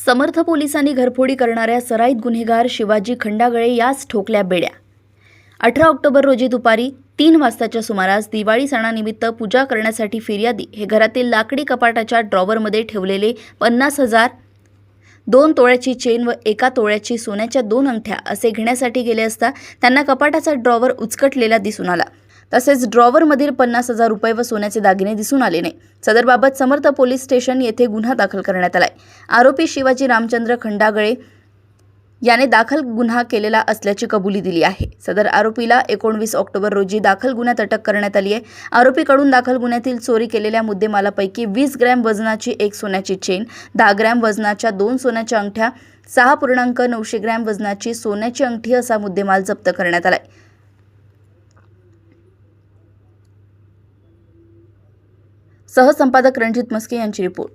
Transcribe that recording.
समर्थ पोलिसांनी घरफोडी करणाऱ्या सराईत गुन्हेगार शिवाजी खंडागळे यास ठोकल्या बेड्या। 18 ऑक्टोबर रोजी दुपारी 3 वाजताच्या सुमारास दिवाळी सणानिमित्त पूजा करण्यासाठी फिर्यादी हे घरातील लाकडी कपाटाच्या ड्रॉवरमध्ये ठेवलेले 50,000, 2 तोळ्याची चेन व 1 तोळ्याची सोन्याच्या 2 अंगठ्या असे घेण्यासाठी गेले असता त्यांना कपाटाचा ड्रॉवर उचकटलेला दिसून आला। तसेच ड्रॉवरमधील 50,000 रुपये व सोन्याचे दागिने दिसून आले नाही। सदरबाबत समर्थ पोलीस स्टेशन येथे गुन्हा दाखल करण्यात आलाय। आरोपी शिवाजी रामचंद्र खंडागळे याने दाखल गुन्हा केलेला असल्याची कबुली दिली आहे। सदर आरोपीला 19 ऑक्टोबर रोजी दाखल गुन्ह्यात अटक करण्यात आली आहे। आरोपीकडून दाखल गुन्ह्यातील चोरी केलेल्या मुद्देमालापैकी 20 ग्रॅम वजनाची 1 सोन्याची चेन, 10 ग्रॅम वजनाच्या 2 सोन्याच्या अंगठ्या, 6.9 ग्रॅम वजनाची सोन्याची अंगठी असा मुद्देमाल जप्त करण्यात आलाय। सहसंपादक रणजित मस्के यांची रिपोर्ट।